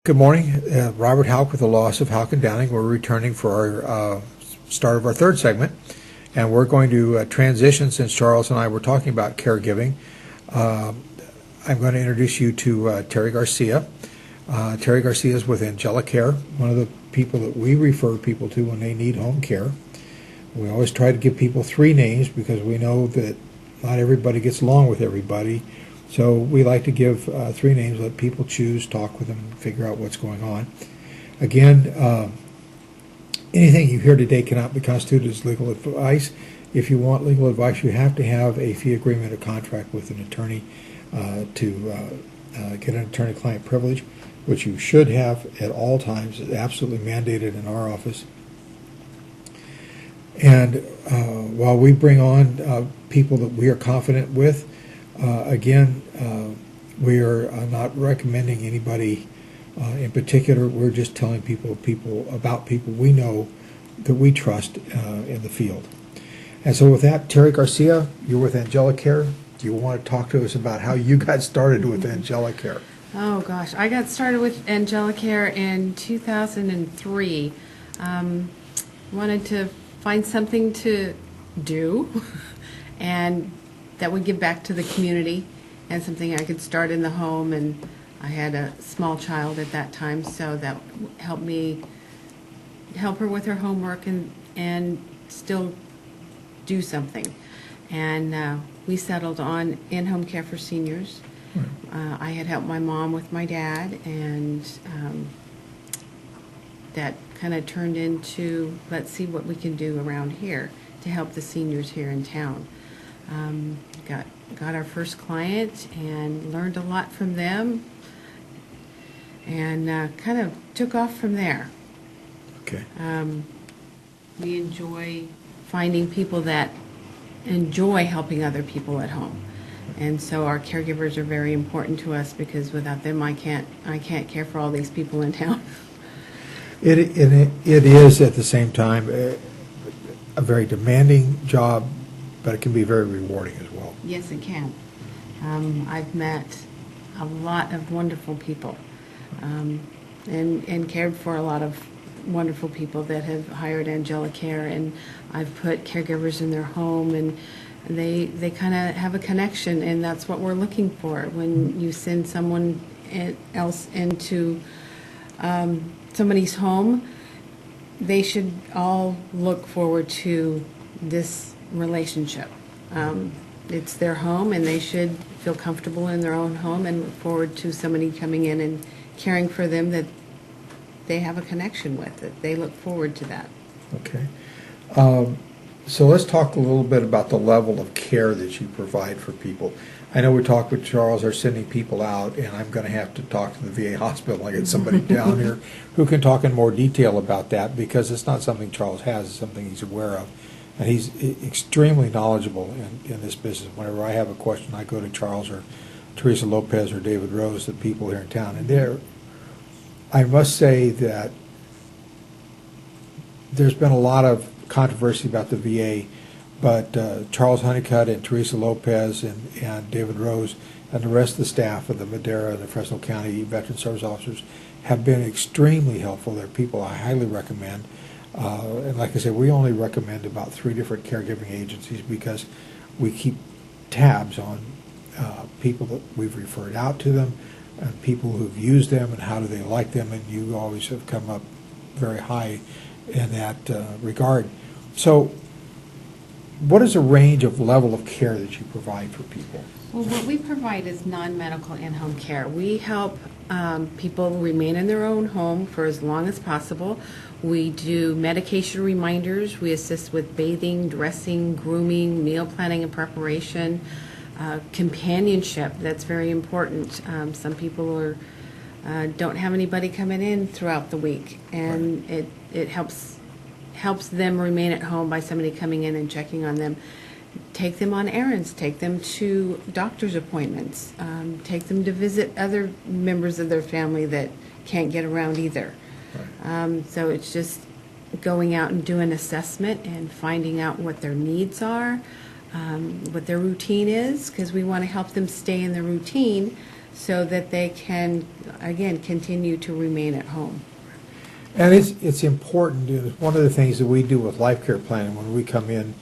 Good morning. Robert Howk with the Loss of Howk and Downing. We're returning for our start of our third segment, and we're going to transition since Charles and I were talking about caregiving. I'm going to introduce you to Terri Garcia. Terri Garcia is with AngeliCare, one of the people that we refer people to when they need home care. We always try to give people three names because we know that not everybody gets along with everybody. So we like to give three names, let people choose, talk with them, figure out what's going on. Again, anything you hear today cannot be constituted as legal advice. If you want legal advice, you have to have a fee agreement or contract with an attorney to get an attorney-client privilege, which you should have at all times. It's absolutely mandated in our office. And while we bring on people that we are confident with, again, we are not recommending anybody in particular. We're just telling people about people we know that we trust in the field. And so with that, Terri Garcia, you're with AngeliCare. Do you want to talk to us about how you got started with AngeliCare? Oh gosh, I got started with AngeliCare in 2003. Wanted to find something to do and that would give back to the community, and something I could start in the home. And I had a small child at that time, so that helped me help her with her homework and still do something. And we settled on in-home care for seniors. I had helped my mom with my dad, and that kind of turned into, let's see what we can do around here to help the seniors here in town. Got our first client and learned a lot from them, and kind of took off from there. Okay. We enjoy finding people that enjoy helping other people at home, and so our caregivers are very important to us, because without them I can't care for all these people in town. It is at the same time a very demanding job, but it can be very rewarding as well. Yes, it can. I've met a lot of wonderful people, and cared for a lot of wonderful people that have hired AngeliCare, and I've put caregivers in their home, and they kind of have a connection, and that's what we're looking for. When you send someone else into somebody's home, they should all look forward to this relationship. It's their home, and they should feel comfortable in their own home and look forward to somebody coming in and caring for them that they have a connection with, that they look forward to that. Okay. So let's talk a little bit about the level of care that you provide for people. I know we talked with Charles, are sending people out, and I'm going to have to talk to the VA hospital. I get somebody down here who can talk in more detail about that, because it's not something Charles has, it's something he's aware of. And he's extremely knowledgeable in this business. Whenever I have a question, I go to Charles or Teresa Lopez or David Rose, the people here in town. And I must say that there's been a lot of controversy about the VA, but Charles Honeycutt and Teresa Lopez and David Rose and the rest of the staff of the Madera and the Fresno County Veteran Service Officers have been extremely helpful. They're people I highly recommend. And like I said, we only recommend about 3 different caregiving agencies, because we keep tabs on people that we've referred out to them and people who've used them and how do they like them, and you always have come up very high in that regard. So what is the range of level of care that you provide for people? Well, what we provide is non-medical in-home care. We help people remain in their own home for as long as possible. We do medication reminders. We assist with bathing, dressing, grooming, meal planning and preparation, companionship. That's very important. Some people don't have anybody coming in throughout the week, and Right. it helps them remain at home by somebody coming in and checking on them. Take them on errands, take them to doctor's appointments, take them to visit other members of their family that can't get around either. Right. So it's just going out and doing assessment and finding out what their needs are, what their routine is, because we want to help them stay in their routine so that they can, again, continue to remain at home. And it's important. One of the things that we do with life care planning, when we come in,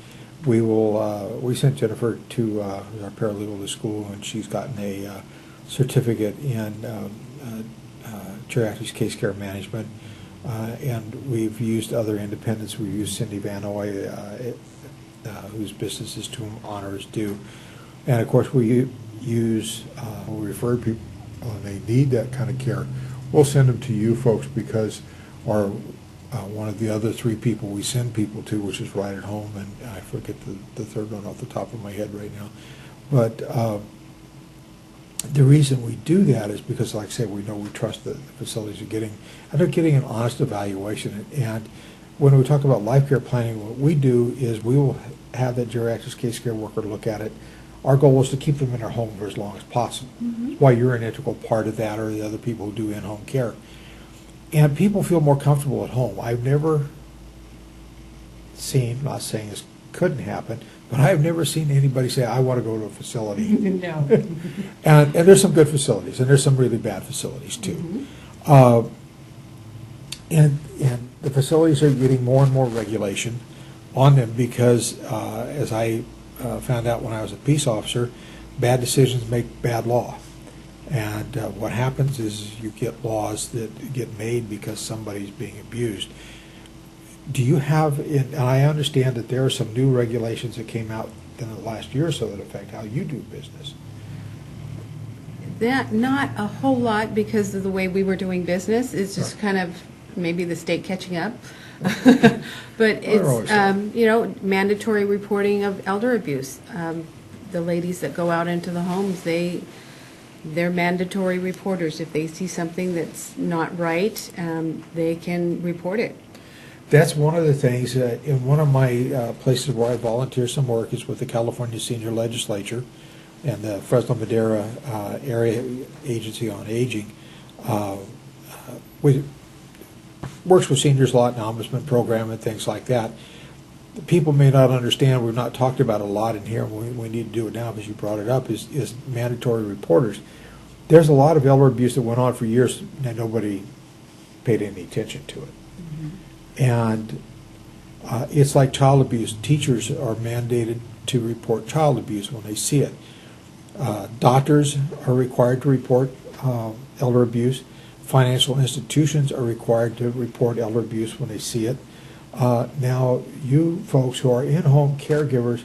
we sent Jennifer to our paralegal to school, and she's gotten a certificate in geriatrics case care management. And we've used other independents. We've used Cindy Vanoy, whose business is to whom honor is due. And of course, we refer people when they need that kind of care. We'll send them to you folks because one of the other three people we send people to, which is right at home, and I forget the third one off the top of my head right now. But the reason we do that is because, like I say, we know we trust the facilities are getting, and they're getting an honest evaluation. And when we talk about life care planning, what we do is we will have that geriatrics case care worker look at it. Our goal is to keep them in their home for as long as possible. Mm-hmm. That's why you're an integral part of that, or the other people who do in-home care. And people feel more comfortable at home. I've never seen, not saying this couldn't happen, but I've never seen anybody say, I want to go to a facility. No. and there's some good facilities, and there's some really bad facilities too. Mm-hmm. And the facilities are getting more and more regulation on them because, as I found out when I was a peace officer, bad decisions make bad law. And what happens is you get laws that get made because somebody's being abused. Do you have, and I understand that there are some new regulations that came out in the last year or so that affect how you do business. That, not a whole lot because of the way we were doing business. It's just kind of maybe the state catching up. But it's, mandatory reporting of elder abuse. The ladies that go out into the homes, they're mandatory reporters. If they see something that's not right, they can report it. That's one of the things. In one of my places where I volunteer some work is with the California Senior Legislature and the Fresno Madera Area Agency on Aging. We works with seniors a lot in the ombudsman program and things like that. People may not understand, we've not talked about it a lot in here, and we need to do it now because you brought it up, is mandatory reporters. There's a lot of elder abuse that went on for years and nobody paid any attention to it. Mm-hmm. And it's like child abuse. Teachers are mandated to report child abuse when they see it. Doctors are required to report elder abuse. Financial institutions are required to report elder abuse when they see it. Now, you folks who are in-home caregivers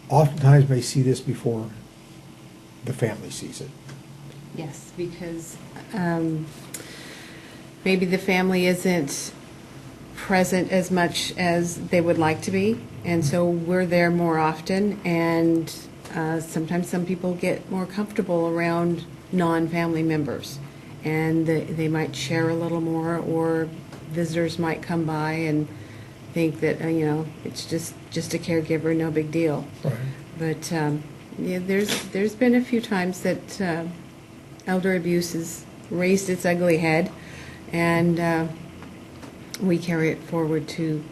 oftentimes may see this before the family sees it. Yes, because maybe the family isn't present as much as they would like to be, and so we're there more often, and sometimes some people get more comfortable around non-family members, and they might share a little more, or visitors might come by and think that it's just a caregiver, no big deal. Right. But there's been a few times that elder abuse has raised its ugly head, and we carry it forward to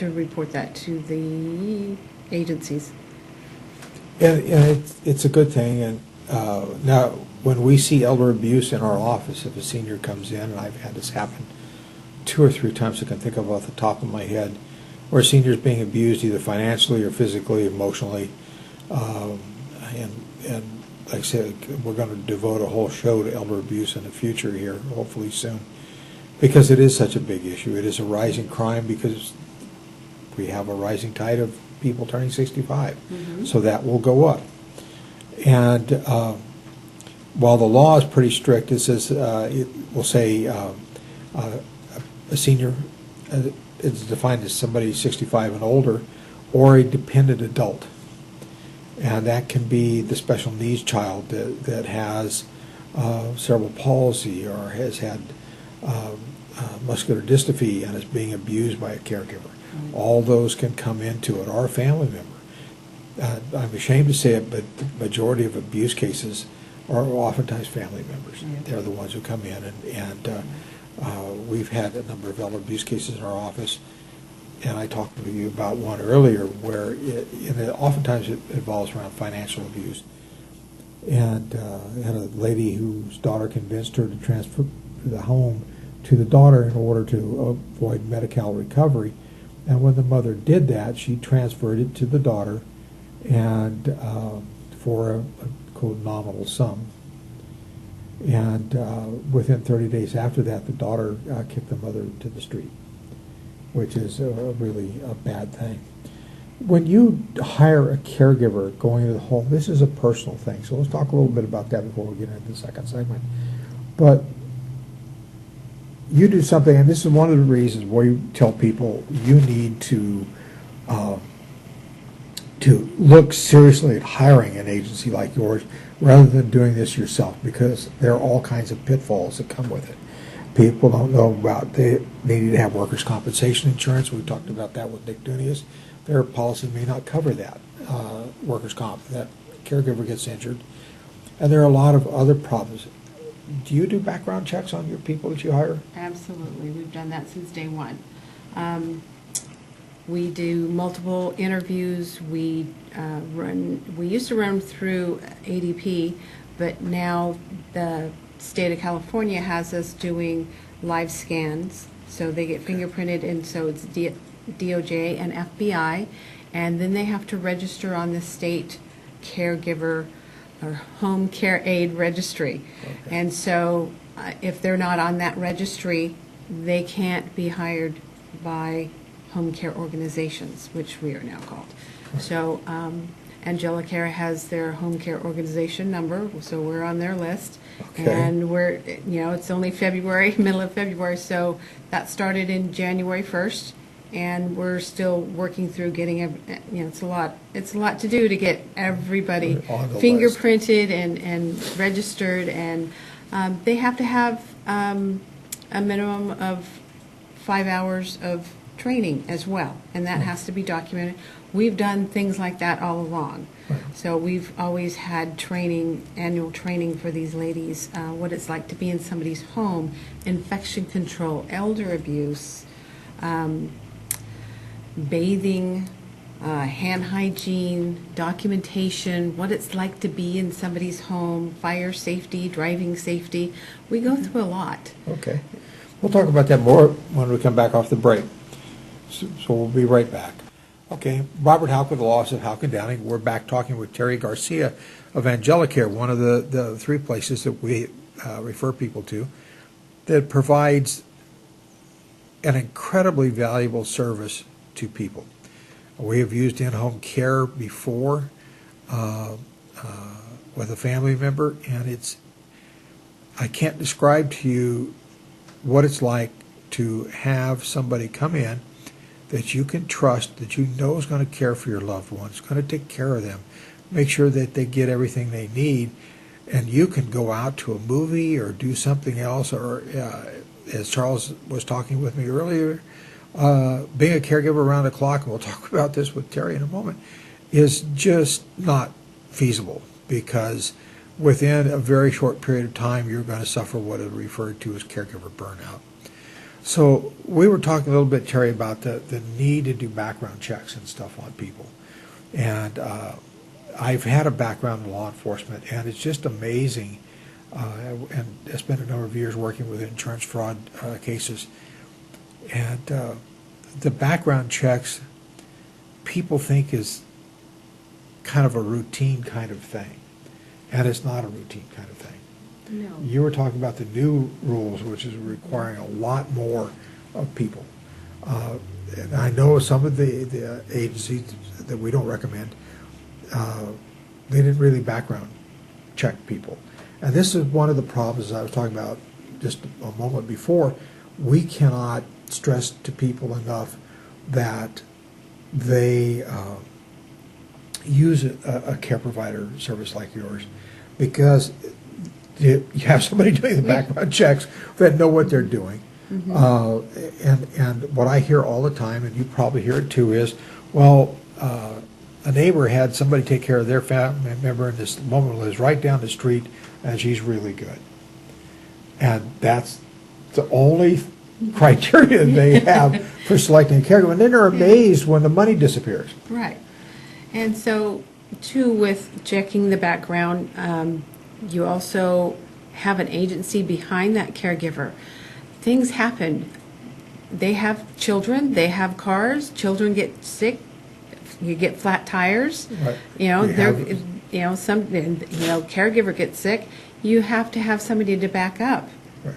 report that to the agencies. And it's a good thing. And now, when we see elder abuse in our office, if a senior comes in, and I've had this happen 2 or 3 times I can think of off the top of my head, where a senior's being abused either financially or physically, emotionally, and like I said, we're going to devote a whole show to elder abuse in the future here, hopefully soon, because it is such a big issue. It is a rising crime because we have a rising tide of people turning 65, mm-hmm. So that will go up. And while the law is pretty strict, it says it will say a senior is defined as somebody 65 and older, or a dependent adult. And that can be the special needs child that has cerebral palsy or has had muscular dystrophy and is being abused by a caregiver. Mm-hmm. All those can come into it, or a family member. I'm ashamed to say it, but the majority of abuse cases are oftentimes family members. Yeah. They're the ones who come in, and we've had a number of elder abuse cases in our office. And I talked to you about one earlier where oftentimes it involves around financial abuse. and had a lady whose daughter convinced her to transfer the home to the daughter in order to avoid Medi-Cal recovery. And when the mother did that, she transferred it to the daughter, and for a quote nominal sum. And within 30 days after that, the daughter kicked the mother to the street, which is really a bad thing. When you hire a caregiver going into the home, this is a personal thing. So let's talk a little bit about that before we get into the second segment. But you do something, and this is one of the reasons why you tell people you need to look seriously at hiring an agency like yours rather than doing this yourself, because there are all kinds of pitfalls that come with it. People don't know about, they need to have workers' compensation insurance. We talked about that with Nick Dunius. Their policy may not cover that, workers' comp. That caregiver gets injured. And there are a lot of other problems. Do you do background checks on your people that you hire? Absolutely. We've done that since day one. We do multiple interviews. We used to run through ADP, but now the state of California has us doing live scans. So they get fingerprinted, and so it's DOJ and FBI, and then they have to register on the state caregiver or home care aid registry. Okay. And so if they're not on that registry, they can't be hired by home care organizations, which we are now called. So AngeliCare has their home care organization number, so we're on their list. Okay. And we're, it's only February, middle of February, so that started in January 1st, and we're still working through getting, it's a lot to do to get everybody fingerprinted and registered, and they have to have a minimum of 5 hours of training as well, and that has to be documented. We've done things like that all along. Right. So we've always had training, annual training for these ladies, what it's like to be in somebody's home, infection control, elder abuse, bathing, hand hygiene, documentation, what it's like to be in somebody's home, fire safety, driving safety. We go through a lot. Okay. We'll talk about that more when we come back off the break. So we'll be right back. Okay, Robert Howk with the Law of Howk and Downing. We're back talking with Terri Garcia of AngeliCare, one of the three places that we refer people to that provides an incredibly valuable service to people. We have used in-home care before with a family member, and I can't describe to you what it's like to have somebody come in that you can trust, that you know is going to care for your loved ones, going to take care of them, make sure that they get everything they need, and you can go out to a movie or do something else, or as Charles was talking with me earlier, being a caregiver around the clock, and we'll talk about this with Terri in a moment, is just not feasible, because within a very short period of time you're going to suffer what is referred to as caregiver burnout. So we were talking a little bit, Terri, about the need to do background checks and stuff on people. And I've had a background in law enforcement, and it's just amazing. And I spent a number of years working with insurance fraud cases. And the background checks, people think is kind of a routine kind of thing. And it's not a routine kind of thing. No. You were talking about the new rules, which is requiring a lot more of people. And I know some of the agencies that we don't recommend, they didn't really background check people. And this is one of the problems I was talking about just a moment before. We cannot stress to people enough that they use a care provider service like yours, because you have somebody doing the background checks that know what they're doing. Mm-hmm. And what I hear all the time, and you probably hear it too, is, well, a neighbor had somebody take care of their family member, and this woman lives right down the street, and she's really good. And that's the only criteria they have for selecting a caregiver. And then they're amazed when the money disappears. Right. And so too, with checking the background, you also have an agency behind that caregiver. Things happen. They have children, they have cars, children get sick, you get flat tires. Right. You know, You they're, have- you know, caregiver gets sick, you have to have somebody to back up. Right.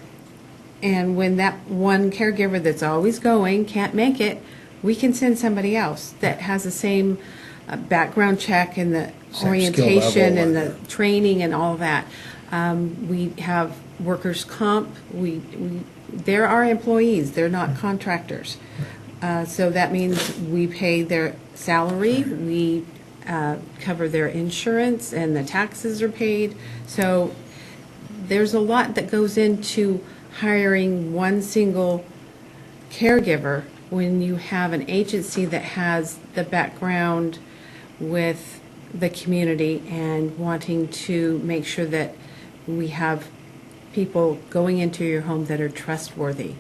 And when that one caregiver that's always going can't make it, we can send somebody else that has the same background check and the Same orientation skill level and and the training and all of that. We have workers' comp. They're our employees. They're not contractors. So that means we pay their salary. We cover their insurance, and the taxes are paid. So there's a lot that goes into hiring one single caregiver when you have an agency that has the background with the community and wanting to make sure that we have people going into your home that are trustworthy.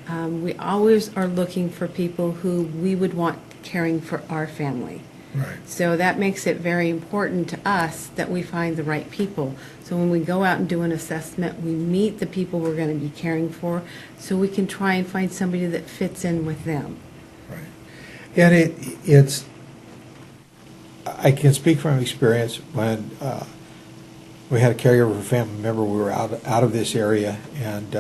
We always are looking for people who we would want caring for our family. Right. So that makes it very important to us that we find the right people. So when we go out and do an assessment, we meet the people we're going to be caring for, so we can try and find somebody that fits in with them. Right. And it's, I can speak from experience when we had a caregiver for a family member. We were out of this area, and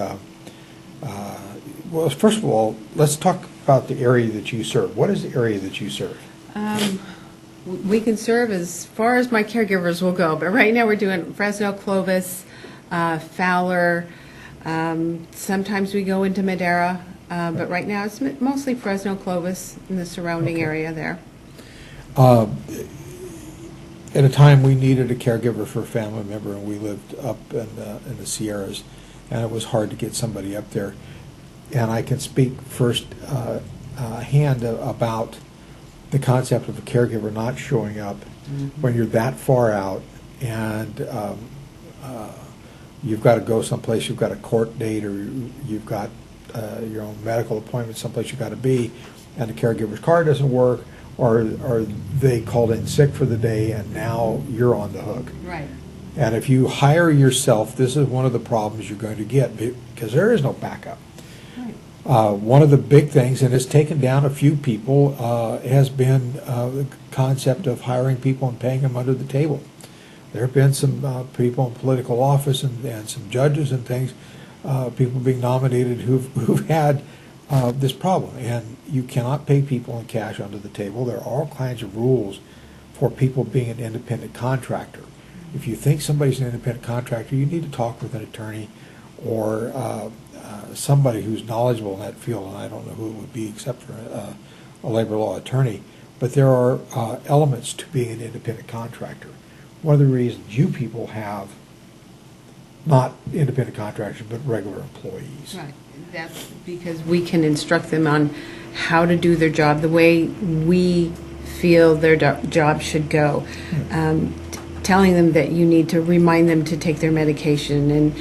well, first of all, let's talk about the area that you serve. What is the area that you serve? We can serve as far as my caregivers will go, but right now we're doing Fresno, Clovis, Fowler. Sometimes we go into Madera, but right now it's mostly Fresno, Clovis, and the surrounding Okay. area there. At a time, we needed a caregiver for a family member, and we lived up in the Sierras, and it was hard to get somebody up there. And I can speak first hand about the concept of a caregiver not showing up when you're that far out, and you've got to go someplace, you've got a court date, or you've got your own medical appointment someplace you've got to be, and the caregiver's car doesn't work, or they called in sick for the day, and now you're on the hook. Right. And if you hire yourself, this is one of the problems you're going to get, because there is no backup. Right. One of the big things, and it's taken down a few people, has been the concept of hiring people and paying them under the table. There have been some people in political office and some judges and things, people being nominated who've had this problem. And you cannot pay people in cash under the table. There are all kinds of rules for people being an independent contractor. If you think somebody's an independent contractor, you need to talk with an attorney or somebody who's knowledgeable in that field, and I don't know who it would be except for a labor law attorney. But there are elements to being an independent contractor. One of the reasons you people have not independent contractors but regular employees. Right. That's because we can instruct them on how to do their job the way we feel their job should go. Telling them that you need to remind them to take their medication, and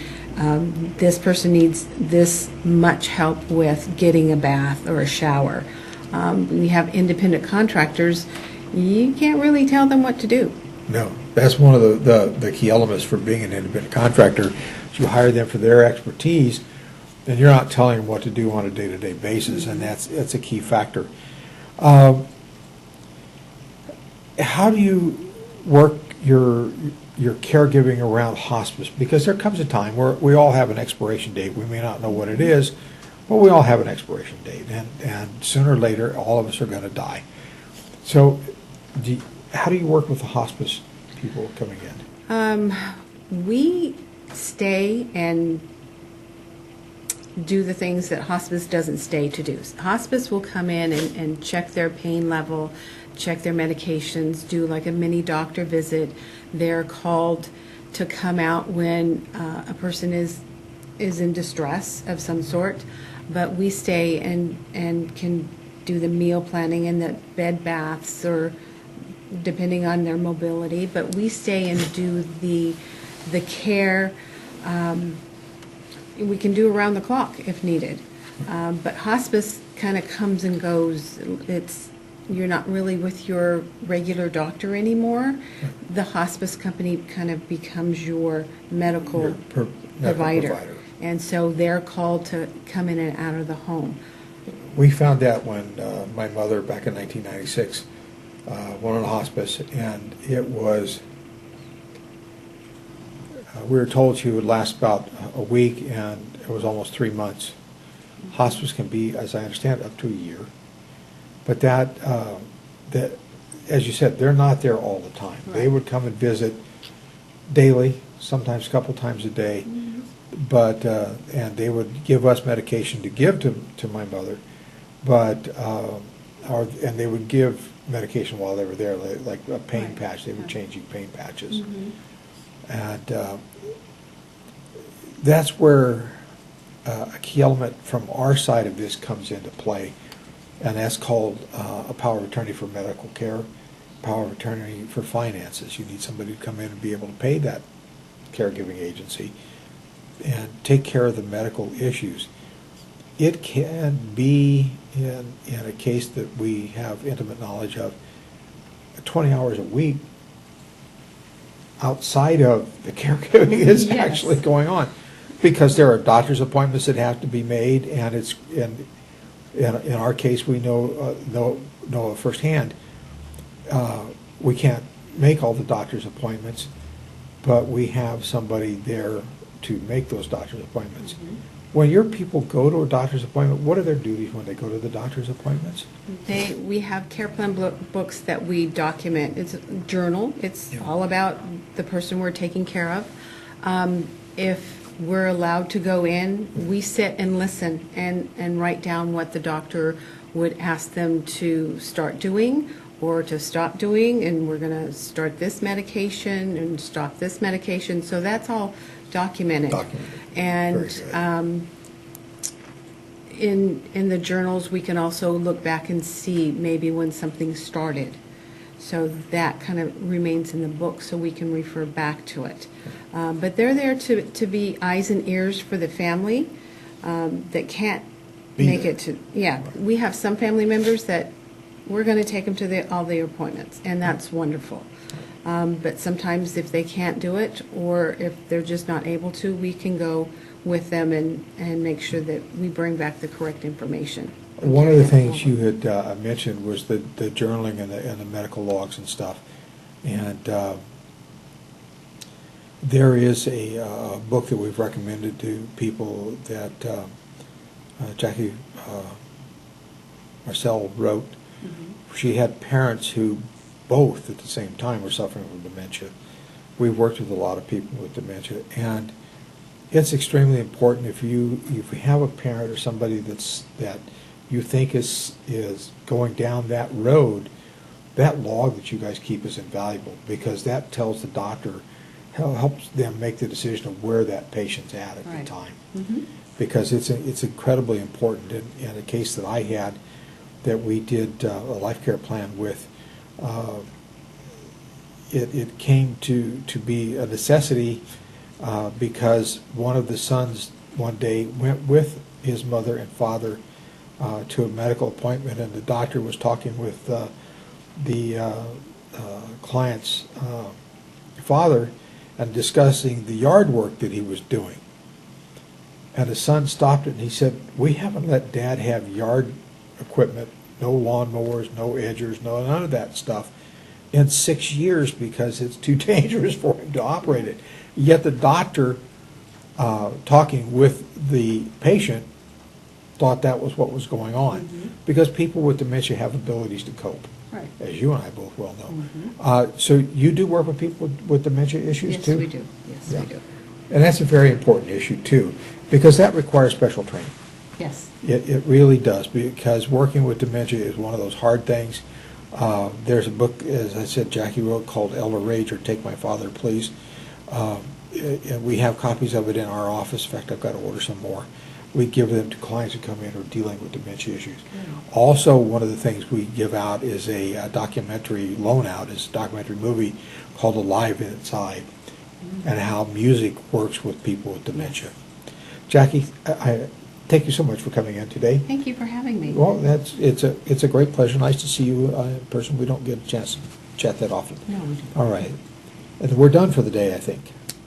this person needs this much help with getting a bath or a shower. When you have independent contractors, you can't really tell them what to do. No, that's one of the key elements for being an independent contractor. Is you hire them for their expertise, and you're not telling them what to do on a day-to-day basis, and that's a key factor. How do you work your caregiving around hospice? Because there comes a time where we all have an expiration date. We may not know what it is, but we all have an expiration date, and sooner or later, all of us are going to die. So how do you work with the hospice people coming in? We stay and do the things that hospice doesn't stay to do. Hospice will come in and check their pain level, check their medications, do like a mini doctor visit. They're called to come out when a person is in distress of some sort, but we stay and can do the meal planning and the bed baths, or depending on their mobility, but we stay and do the care. We can do around the clock if needed. But hospice kind of comes and goes. you're not really with your regular doctor anymore, the hospice company kind of becomes your medical Your provider. provider. And so they're called to come in and out of the home. We found that when my mother, back in 1996, went on hospice, and it was, we were told she would last about a week, and it was almost 3 months. Hospice can be, as I understand, up to a year. But that, as you said, they're not there all the time. Right. They would come and visit daily, sometimes a couple times a day, but and they would give us medication to give to my mother, but and they would give medication while they were there, like a pain patch. They were changing pain patches, and that's where a key element from our side of this comes into play, and that's called a power of attorney for medical care, power of attorney for finances. You need somebody to come in and be able to pay that caregiving agency and take care of the medical issues. It can be, in a case that we have intimate knowledge of, 20 hours a week outside of the caregiving is Yes. actually going on, because there are doctor's appointments that have to be made, and it's in our case we know firsthand. We can't make all the doctor's appointments, but we have somebody there to make those doctor's appointments. When your people go to a doctor's appointment, what are their duties when they go to the doctor's appointments? We have care plan books that we document. It's a journal. It's Yeah. all about the person we're taking care of. If we're allowed to go in, we sit and listen and write down what the doctor would ask them to start doing or to stop doing, and we're going to start this medication and stop this medication. So that's all documented. And Very good. in the journals, we can also look back and see maybe when something started. So that kind of remains in the book, so we can refer back to it. But they're there to be eyes and ears for the family that can't make it to. Yeah, we have some family members that we're going to take them to all the appointments, and that's wonderful. But sometimes if they can't do it, or if they're just not able to, we can go with them and make sure that we bring back the correct information. One of the things you had mentioned was the journaling and the medical logs and stuff. And there is a book that we've recommended to people that Jackie Marcel wrote. She had parents who both at the same time were suffering from dementia. We've worked with a lot of people with dementia, and it's extremely important if you have a parent or somebody that you think is going down that road, that log that you guys keep is invaluable, because that tells the doctor, helps them make the decision of where that patient's at Right. the time. Mm-hmm. Because it's incredibly important. In a case that I had that we did a life care plan with, it came to be a necessity because one of the sons one day went with his mother and father to a medical appointment, and the doctor was talking with the client's father and discussing the yard work that he was doing. And his son stopped it and he said, "We haven't let Dad have yard equipment, no lawnmowers, no edgers, none of that stuff, in 6 years because it's too dangerous for him to operate it." Yet the doctor, talking with the patient, thought that was what was going on, because people with dementia have abilities to cope, Right. as you and I both well know. So you do work with people with dementia issues Yes, too? we do. Yes, Yeah. we do. And that's a very important issue too, because that requires special training. Yes. It really does, because working with dementia is one of those hard things. There's a book, as I said, Jackie wrote, called Elder Rage, or Take My Father, Please. And we have copies of it in our office. In fact, I've got to order some more. We give them to clients who come in who are dealing with dementia issues. Also, one of the things we give out is a documentary loan out, is a documentary movie called Alive Inside, and how music works with people with dementia. Jackie, Thank you so much for coming in today. Thank you for having me. Well, it's a great pleasure. Nice to see you in person. We don't get a chance to chat that often. No, we don't. All right. And we're done for the day, I think.